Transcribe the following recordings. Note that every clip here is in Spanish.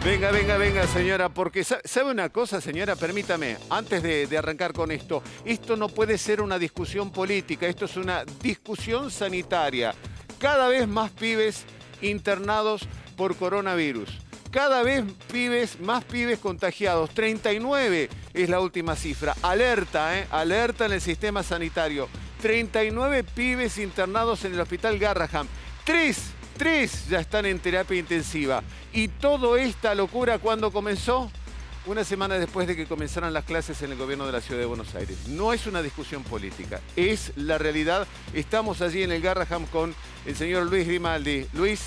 Venga, venga, venga, señora, porque ¿sabe una cosa, señora? Permítame, antes de arrancar con esto no puede ser una discusión política, esto es una discusión sanitaria. Cada vez más pibes internados por coronavirus. Cada vez más pibes contagiados. 39 es la última cifra. Alerta, alerta en el sistema sanitario. 39 pibes internados en el hospital Garrahan. Tres ya están en terapia intensiva. Y toda esta locura, ¿cuándo comenzó? Una semana después de que comenzaran las clases en el gobierno de la Ciudad de Buenos Aires. No es una discusión política, es la realidad. Estamos allí en el Garrahan con el señor Luis Grimaldi. Luis.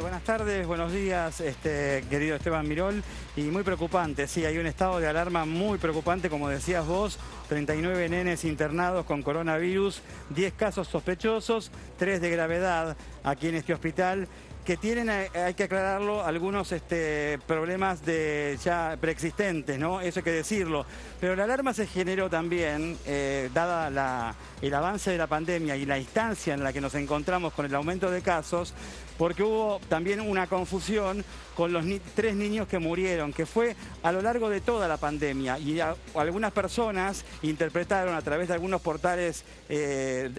Buenas tardes, buenos días, querido Esteban Mirol. Y muy preocupante, sí, hay un estado de alarma muy preocupante, como decías vos. 39 nenes internados con coronavirus, 10 casos sospechosos, 3 de gravedad aquí en este hospital, que tienen, hay que aclararlo, algunos problemas ya preexistentes, ¿no? Eso hay que decirlo. Pero la alarma se generó también, dada el avance de la pandemia y la instancia en la que nos encontramos con el aumento de casos, porque hubo también una confusión con los 3 niños que murieron, que fue a lo largo de toda la pandemia. Y algunas personas interpretaron a través de algunos portales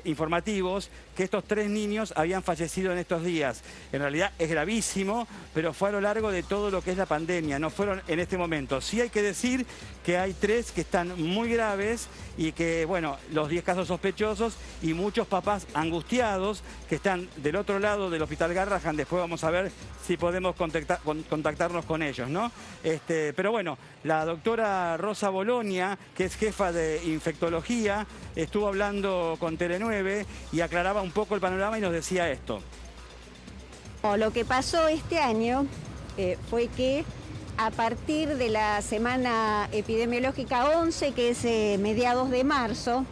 informativos que estos 3 niños habían fallecido en estos días. En realidad es gravísimo, pero fue a lo largo de todo lo que es la pandemia, no fueron en este momento. Sí hay que decir que hay 3 que están muy graves y que, bueno, los 10 casos sospechosos y muchos papás angustiados que están del otro lado del hospital Garrahan. Después vamos a ver si podemos contactarnos con ellos, ¿no? Pero bueno, la doctora Rosa Bolonia, que es jefa de infectología, estuvo hablando con Tele9 y aclaraba un poco el panorama y nos decía esto. Lo que pasó este año fue que a partir de la semana epidemiológica 11, que es mediados de marzo,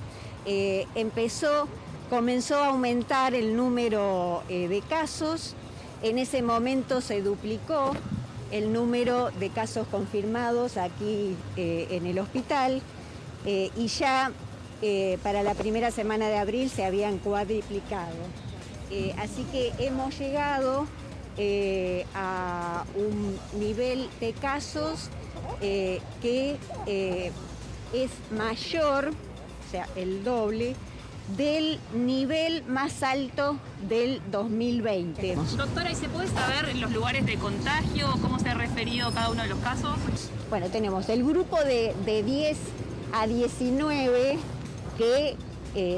comenzó a aumentar el número de casos. En ese momento se duplicó el número de casos confirmados aquí en el hospital y ya para la primera semana de abril se habían cuadriplicado. Así que hemos llegado a un nivel de casos que es mayor, o sea, el doble, del nivel más alto del 2020. Doctora, ¿y se puede saber en los lugares de contagio cómo se ha referido cada uno de los casos? Bueno, tenemos el grupo de 10 a 19 que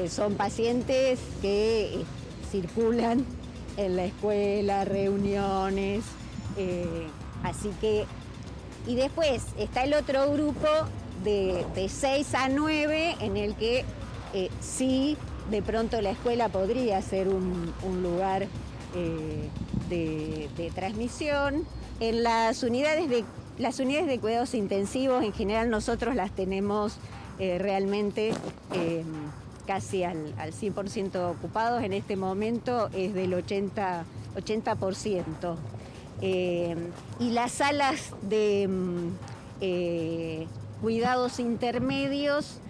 son pacientes que circulan en la escuela, reuniones, así que... Y después está el otro grupo de 6 a 9 en el que sí, de pronto la escuela podría ser un lugar de transmisión. En las unidades de cuidados intensivos, en general nosotros las tenemos realmente casi al 100% ocupados. En este momento es del 80%. Y las salas de cuidados intermedios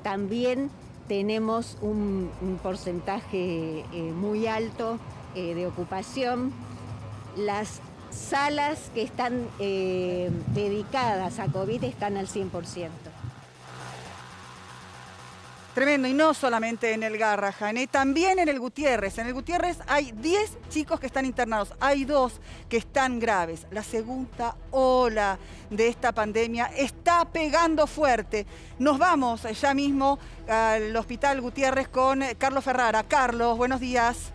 también tenemos un porcentaje muy alto de ocupación. Las salas que están dedicadas a COVID están al 100%. Tremendo, y no solamente en el Garrahan, también en el Gutiérrez. En el Gutiérrez hay 10 chicos que están internados, hay 2 que están graves. La segunda ola de esta pandemia está pegando fuerte. Nos vamos ya mismo al Hospital Gutiérrez con Carlos Ferrara. Carlos, buenos días.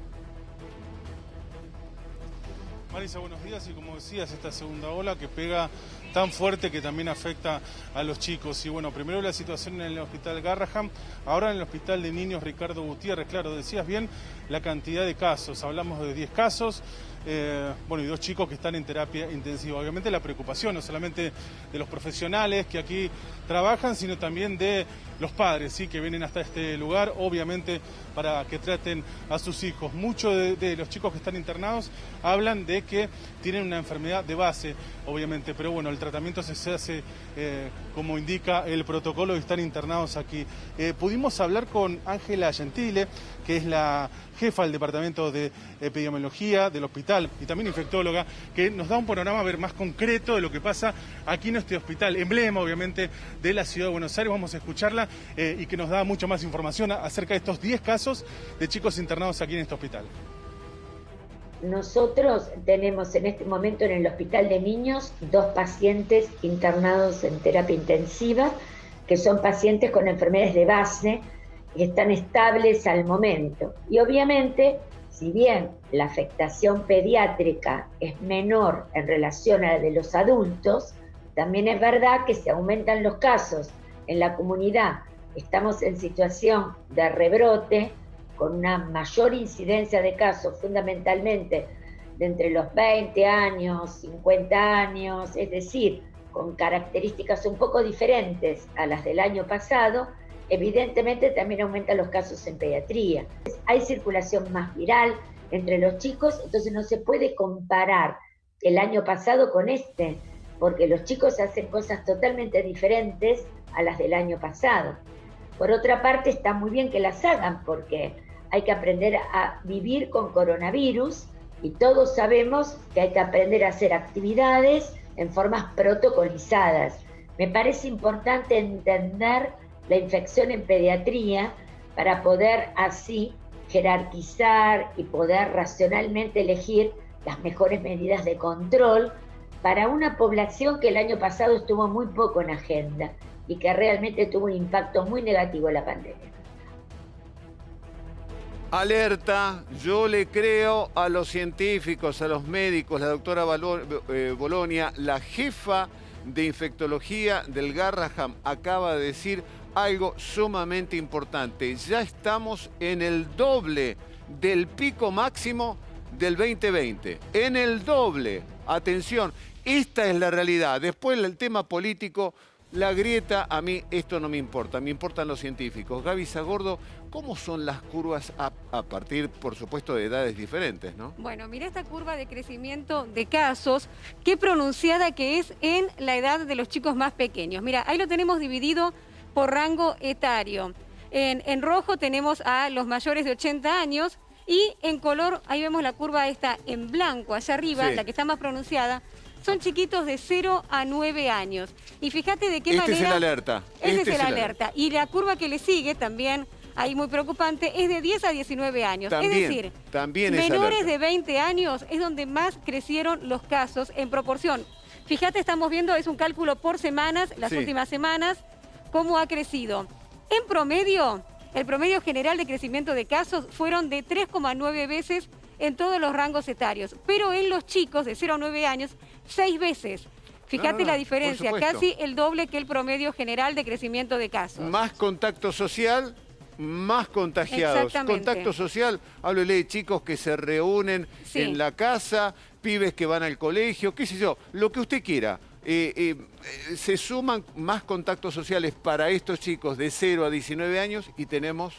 Marisa, buenos días. Y como decías, esta segunda ola que pega tan fuerte que también afecta a los chicos. Y bueno, primero la situación en el hospital Garrahan, ahora en el hospital de niños Ricardo Gutiérrez. Claro, decías bien la cantidad de casos, hablamos de 10 casos, bueno, y 2 chicos que están en terapia intensiva. Obviamente la preocupación no solamente de los profesionales que aquí trabajan, sino también de los padres, ¿sí?, que vienen hasta este lugar, obviamente para que traten a sus hijos. Muchos de los chicos que están internados hablan de que tienen una enfermedad de base, obviamente, pero bueno, el tratamiento se hace como indica el protocolo y están internados aquí. Pudimos hablar con Ángela Gentile, que es la jefa del departamento de epidemiología del hospital hospital y también infectóloga, que nos da un panorama a ver más concreto de lo que pasa aquí en este hospital, emblema obviamente de la ciudad de Buenos Aires. Vamos a escucharla y que nos da mucha más información acerca de estos 10 casos de chicos internados aquí en este hospital. Nosotros tenemos en este momento en el hospital de niños 2 pacientes internados en terapia intensiva, que son pacientes con enfermedades de base, que están estables al momento. Y obviamente, si bien la afectación pediátrica es menor en relación a la de los adultos, también es verdad que se aumentan los casos en la comunidad. Estamos en situación de rebrote, con una mayor incidencia de casos, fundamentalmente de entre los 20 años, 50 años, es decir, con características un poco diferentes a las del año pasado. Evidentemente también aumentan los casos en pediatría. Hay circulación más viral entre los chicos, entonces no se puede comparar el año pasado con este, porque los chicos hacen cosas totalmente diferentes a las del año pasado. Por otra parte, está muy bien que las hagan, porque hay que aprender a vivir con coronavirus y todos sabemos que hay que aprender a hacer actividades en formas protocolizadas. Me parece importante entender la infección en pediatría para poder así jerarquizar y poder racionalmente elegir las mejores medidas de control para una población que el año pasado estuvo muy poco en agenda y que realmente tuvo un impacto muy negativo en la pandemia. Alerta, yo le creo a los científicos, a los médicos, la doctora Bolonia, la jefa de infectología del Garrahan, acaba de decir algo sumamente importante. Ya estamos en el doble del pico máximo del 2020. En el doble. Atención, esta es la realidad. Después el tema político, la grieta, a mí esto no me importa, me importan los científicos. Gaby Zagordo, ¿cómo son las curvas a partir, por supuesto, de edades diferentes, ¿no? Bueno, mira esta curva de crecimiento de casos, qué pronunciada que es en la edad de los chicos más pequeños. Mira, ahí lo tenemos dividido por rango etario. En rojo tenemos a los mayores de 80 años y en color, ahí vemos la curva esta en blanco, allá arriba, sí, la que está más pronunciada. Son chiquitos de 0 a 9 años. Y fíjate de qué manera... Este es el alerta. Este es el alerta. Y la curva que le sigue también, ahí muy preocupante, es de 10 a 19 años. También, es decir, también menores de 20 años es donde más crecieron los casos en proporción. Fíjate, estamos viendo, es un cálculo por semanas, las últimas semanas, cómo ha crecido. En promedio, el promedio general de crecimiento de casos fueron de 3,9 veces en todos los rangos etarios, pero en los chicos de 0 a 9 años, 6 veces. Fíjate la diferencia, casi el doble que el promedio general de crecimiento de casos. Más contacto social, más contagiados. Contacto social, háblele de chicos que se reúnen en la casa, pibes que van al colegio, qué sé yo, lo que usted quiera. Se suman más contactos sociales para estos chicos de 0 a 19 años y tenemos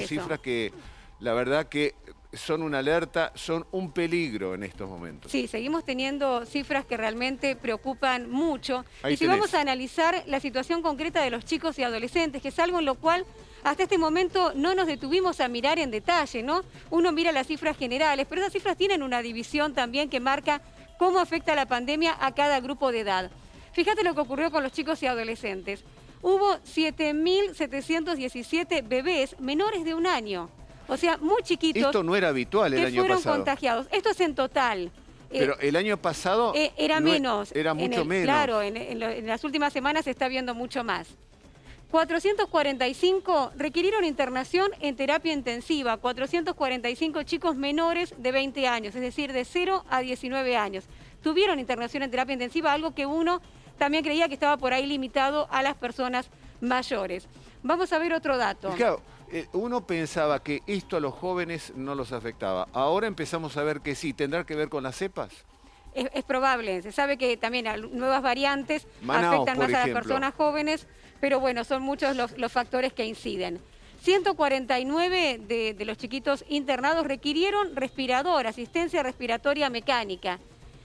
cifras que, la verdad que son una alerta, son un peligro en estos momentos. Sí, seguimos teniendo cifras que realmente preocupan mucho. Ahí y si vamos a analizar la situación concreta de los chicos y adolescentes, que es algo en lo cual hasta este momento no nos detuvimos a mirar en detalle, ¿no? Uno mira las cifras generales, pero esas cifras tienen una división también que marca cómo afecta la pandemia a cada grupo de edad. Fíjate lo que ocurrió con los chicos y adolescentes. Hubo 7.717 bebés menores de 1 año. O sea, muy chiquitos. Esto no era habitual el año pasado. Que fueron contagiados. Esto es en total. Pero el año pasado era menos. Era mucho menos. Claro, en las últimas semanas se está viendo mucho más. 445 requirieron internación en terapia intensiva. 445 chicos menores de 20 años, es decir, de 0 a 19 años. Tuvieron internación en terapia intensiva, algo que uno también creía que estaba por ahí limitado a las personas mayores. Vamos a ver otro dato. Claro, uno pensaba que esto a los jóvenes no los afectaba. Ahora empezamos a ver que sí. ¿Tendrá que ver con las cepas? Es probable. Se sabe que también nuevas variantes Manaos, afectan más a las ejemplo. personas jóvenes, pero bueno, son muchos los factores que inciden. 149 de los chiquitos internados requirieron respirador, asistencia respiratoria mecánica,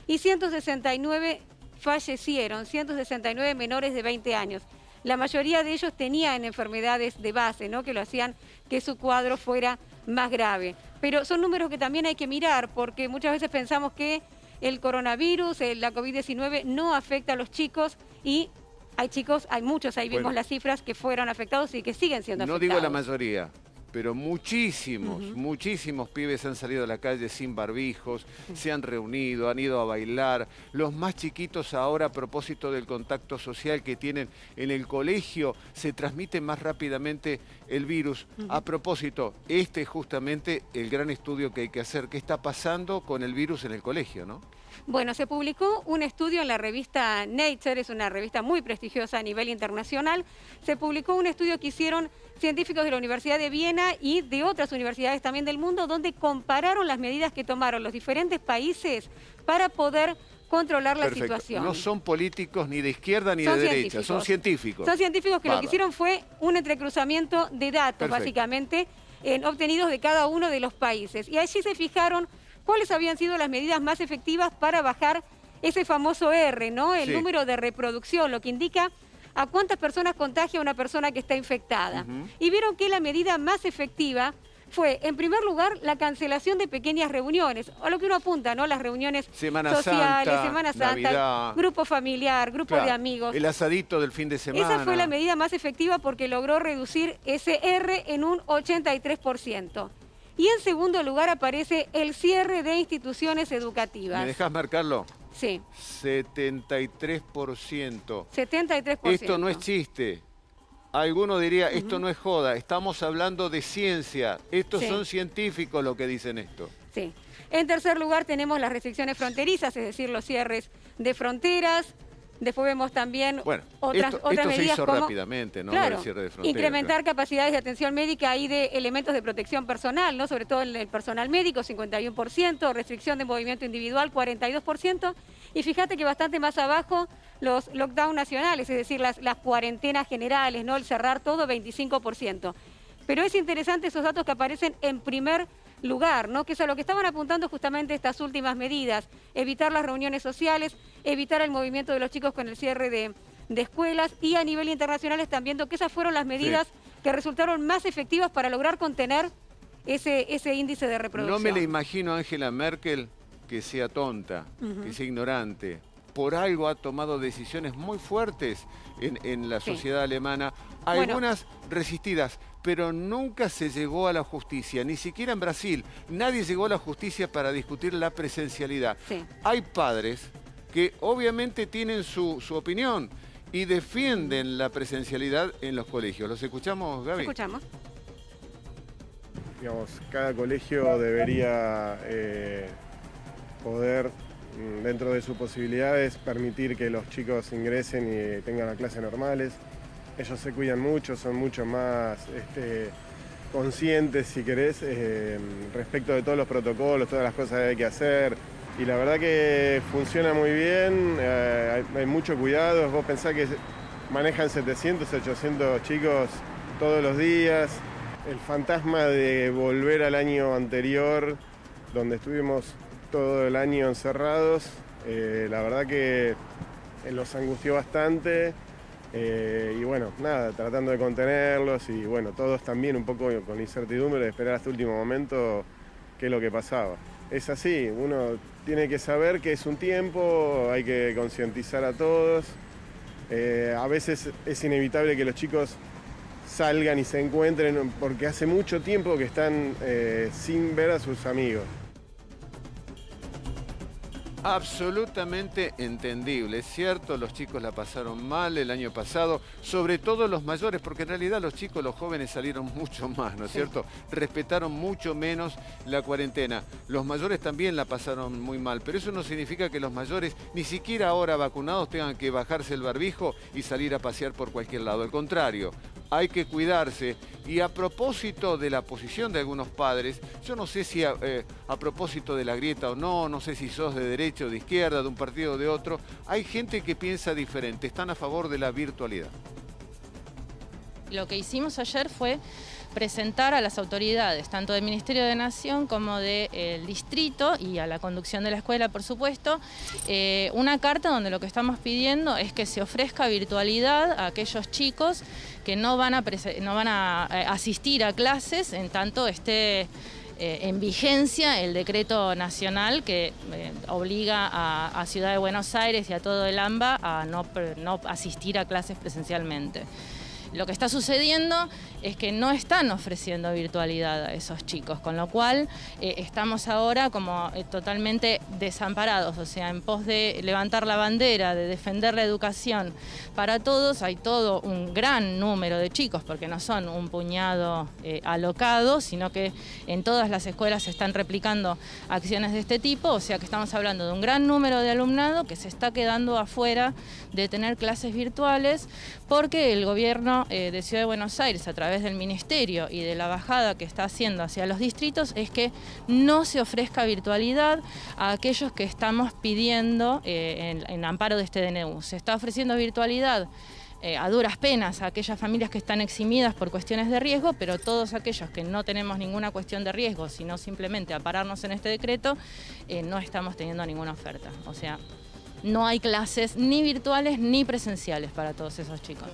y 169 fallecieron, 169 menores de 20 años. La mayoría de ellos tenían enfermedades de base, ¿no?, que lo hacían que su cuadro fuera más grave. pero son números que también hay que mirar, porque muchas veces pensamos que el coronavirus, la COVID-19 no afecta a los chicos y hay chicos, hay muchos, ahí vimos las cifras que fueron afectados y que siguen siendo afectados. No digo la mayoría, pero muchísimos pibes han salido a la calle sin barbijos, se han reunido, han ido a bailar. Los más chiquitos ahora, a propósito del contacto social que tienen en el colegio, se transmite más rápidamente el virus. A propósito, este es justamente el gran estudio que hay que hacer. ¿Qué está pasando con el virus en el colegio, no? Bueno, se publicó un estudio en la revista Nature, es una revista muy prestigiosa a nivel internacional. Se publicó un estudio que hicieron científicos de la Universidad de Viena y de otras universidades también del mundo, donde compararon las medidas que tomaron los diferentes países para poder controlar la situación. No son políticos ni de izquierda ni de derecha, son científicos. Son científicos que lo que hicieron fue un entrecruzamiento de datos, básicamente, obtenidos de cada uno de los países. Y allí se fijaron cuáles habían sido las medidas más efectivas para bajar ese famoso R, ¿no? El número de reproducción, lo que indica a cuántas personas contagia una persona que está infectada. Y vieron que la medida más efectiva fue, en primer lugar, la cancelación de pequeñas reuniones, o lo que uno apunta, ¿no? Las reuniones sociales, Semana Santa, Navidad, grupo familiar, grupo de amigos. El asadito del fin de semana. Esa fue la medida más efectiva porque logró reducir ese R en un 83%. Y en segundo lugar aparece el cierre de instituciones educativas. ¿Me dejás marcarlo? Sí. 73%. 73%. Esto no es chiste. Alguno diría, esto no es joda, estamos hablando de ciencia. Estos son científicos los que dicen esto. Sí. En tercer lugar tenemos las restricciones fronterizas, es decir, los cierres de fronteras. Después vemos también otras medidas se hizo como, rápidamente, ¿no? Claro, el cierre de fronteras, incrementar capacidades de atención médica y de elementos de protección personal, ¿no? Sobre todo el personal médico, 51%, restricción de movimiento individual, 42%, y fíjate que bastante más abajo los lockdown nacionales, es decir, las cuarentenas generales, ¿no? El cerrar todo, 25%. Pero es interesante esos datos que aparecen en primer lugar, ¿no? Que es a lo que estaban apuntando justamente estas últimas medidas, evitar las reuniones sociales, evitar el movimiento de los chicos con el cierre de escuelas, y a nivel internacional están viendo que esas fueron las medidas que resultaron más efectivas para lograr contener ese índice de reproducción. No me la imagino a Angela Merkel que sea tonta, que sea ignorante. Por algo ha tomado decisiones muy fuertes en la sociedad alemana, algunas resistidas, pero nunca se llegó a la justicia, ni siquiera en Brasil. Nadie llegó a la justicia para discutir la presencialidad. Hay padres que obviamente tienen su opinión y defienden la presencialidad en los colegios. ¿Los escuchamos, Gaby? Escuchamos. Digamos, cada colegio debería poder, dentro de sus posibilidades, permitir que los chicos ingresen y tengan las clases normales. Ellos se cuidan mucho, son mucho más conscientes, si querés, respecto de todos los protocolos, todas las cosas que hay que hacer. Y la verdad que funciona muy bien, hay mucho cuidado. Vos pensás que manejan 700, 800 chicos todos los días. El fantasma de volver al año anterior, donde estuvimos todo el año encerrados, la verdad que los angustió bastante. Y bueno, nada, tratando de contenerlos y bueno, todos también un poco con incertidumbre de esperar hasta el último momento qué es lo que pasaba. Es así, uno tiene que saber que es un tiempo, hay que concientizar a todos. A veces es inevitable que los chicos salgan y se encuentren porque hace mucho tiempo que están sin ver a sus amigos. Absolutamente entendible, es cierto, los chicos la pasaron mal el año pasado, sobre todo los mayores, porque en realidad los chicos, los jóvenes salieron mucho más, ¿no es cierto? Respetaron mucho menos la cuarentena. Los mayores también la pasaron muy mal, pero eso no significa que los mayores, ni siquiera ahora vacunados, tengan que bajarse el barbijo y salir a pasear por cualquier lado. Al contrario, hay que cuidarse. Y a propósito de la posición de algunos padres, yo no sé si a propósito de la grieta o no sé si sos de derecha o de izquierda, de un partido o de otro, hay gente que piensa diferente, están a favor de la virtualidad. Lo que hicimos ayer fue presentar a las autoridades, tanto del Ministerio de Nación como del distrito y a la conducción de la escuela, por supuesto, una carta donde lo que estamos pidiendo es que se ofrezca virtualidad a aquellos chicos que no van a asistir a clases en tanto esté en vigencia el decreto nacional que obliga a Ciudad de Buenos Aires y a todo el AMBA a no asistir a clases presencialmente. Lo que está sucediendo es que no están ofreciendo virtualidad a esos chicos, con lo cual estamos ahora como totalmente desamparados, o sea, en pos de levantar la bandera, de defender la educación para todos. Hay todo un gran número de chicos, porque no son un puñado alocados, sino que en todas las escuelas se están replicando acciones de este tipo, o sea que estamos hablando de un gran número de alumnado que se está quedando afuera de tener clases virtuales, porque el gobierno de Ciudad de Buenos Aires, a través del Ministerio y de la bajada que está haciendo hacia los distritos, es que no se ofrezca virtualidad a aquellos que estamos pidiendo en amparo de este DNU. Se está ofreciendo virtualidad a duras penas a aquellas familias que están eximidas por cuestiones de riesgo, pero todos aquellos que no tenemos ninguna cuestión de riesgo, sino simplemente a pararnos en este decreto, no estamos teniendo ninguna oferta. O sea, no hay clases ni virtuales ni presenciales para todos esos chicos.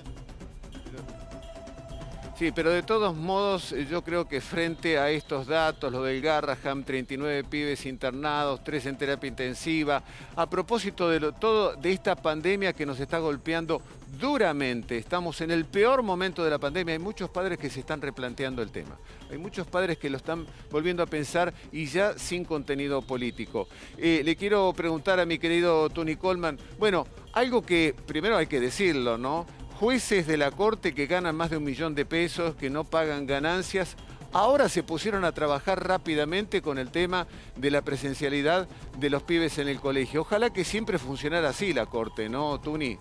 Sí, pero de todos modos yo creo que frente a estos datos, lo del Garrahan, 39 pibes internados, 3 en terapia intensiva, a propósito de esta pandemia que nos está golpeando duramente, estamos en el peor momento de la pandemia, hay muchos padres que se están replanteando el tema, hay muchos padres que lo están volviendo a pensar y ya sin contenido político. Le quiero preguntar a mi querido Tony Coleman, bueno, algo que primero hay que decirlo, ¿no? Jueces de la Corte que ganan más de 1 millón de pesos, que no pagan ganancias, ahora se pusieron a trabajar rápidamente con el tema de la presencialidad de los pibes en el colegio. Ojalá que siempre funcionara así la Corte, ¿no, Tuni?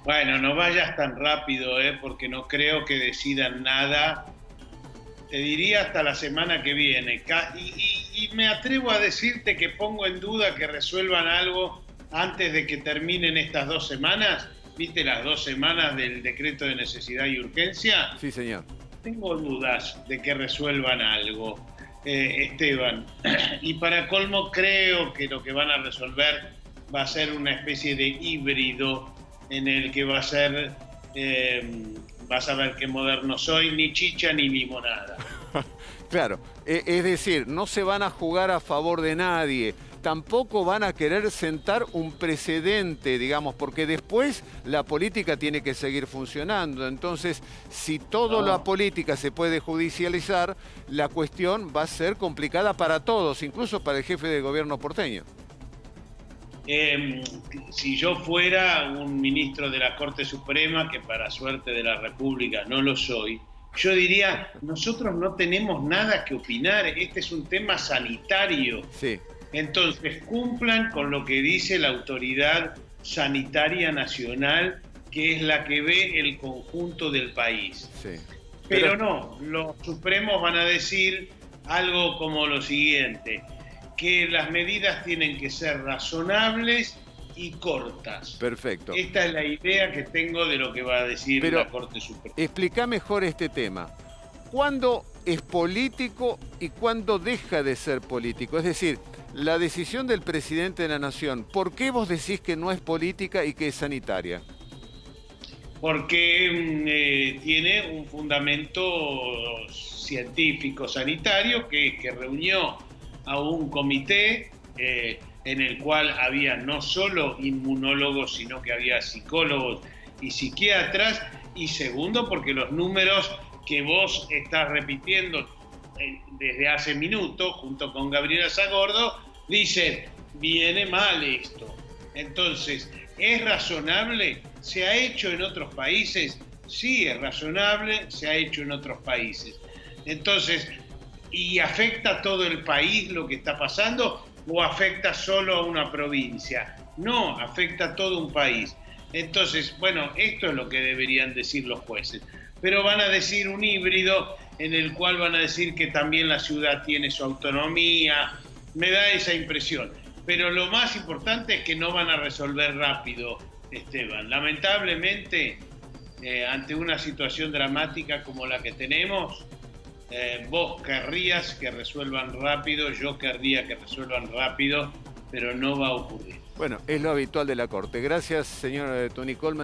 Bueno, no vayas tan rápido, porque no creo que decidan nada. Te diría hasta la semana que viene. Y me atrevo a decirte que pongo en duda que resuelvan algo antes de que terminen estas 2 semanas. ¿Viste las 2 semanas del decreto de necesidad y urgencia? Sí, señor. Tengo dudas de que resuelvan algo, Esteban. Y para colmo creo que lo que van a resolver va a ser una especie de híbrido en el que va a ser, vas a ver qué moderno soy, ni chicha ni limonada. Claro, es decir, no se van a jugar a favor de nadie. Tampoco van a querer sentar un precedente, digamos, porque después la política tiene que seguir funcionando. Entonces, si toda la política se puede judicializar, la cuestión va a ser complicada para todos, incluso para el jefe de gobierno porteño. Si yo fuera un ministro de la Corte Suprema, que para suerte de la República no lo soy, yo diría, nosotros no tenemos nada que opinar, este es un tema sanitario. Sí. Entonces, cumplan con lo que dice la Autoridad Sanitaria Nacional, que es la que ve el conjunto del país. Sí. Pero no, los supremos van a decir algo como lo siguiente, que las medidas tienen que ser razonables y cortas. Perfecto. Esta es la idea que tengo de lo que va a decir la Corte Suprema. Explica mejor este tema. ¿Cuándo es político y cuándo deja de ser político? Es decir, la decisión del presidente de la Nación, ¿por qué vos decís que no es política y que es sanitaria? Porque tiene un fundamento científico sanitario que reunió a un comité en el cual había no solo inmunólogos, sino que había psicólogos y psiquiatras, y segundo, porque los números que vos estás repitiendo desde hace minutos, junto con Gabriela Zagordo, dicen, viene mal esto. Entonces, ¿es razonable? ¿Se ha hecho en otros países? Sí, es razonable, se ha hecho en otros países. Entonces, ¿y afecta a todo el país lo que está pasando o afecta solo a una provincia? No, afecta a todo un país. Entonces, bueno, esto es lo que deberían decir los jueces. Pero van a decir un híbrido en el cual van a decir que también la ciudad tiene su autonomía. Me da esa impresión. Pero lo más importante es que no van a resolver rápido, Esteban. Lamentablemente, ante una situación dramática como la que tenemos, vos querrías que resuelvan rápido, yo querría que resuelvan rápido, pero no va a ocurrir. Bueno, es lo habitual de la Corte. Gracias, señor Tony Coleman.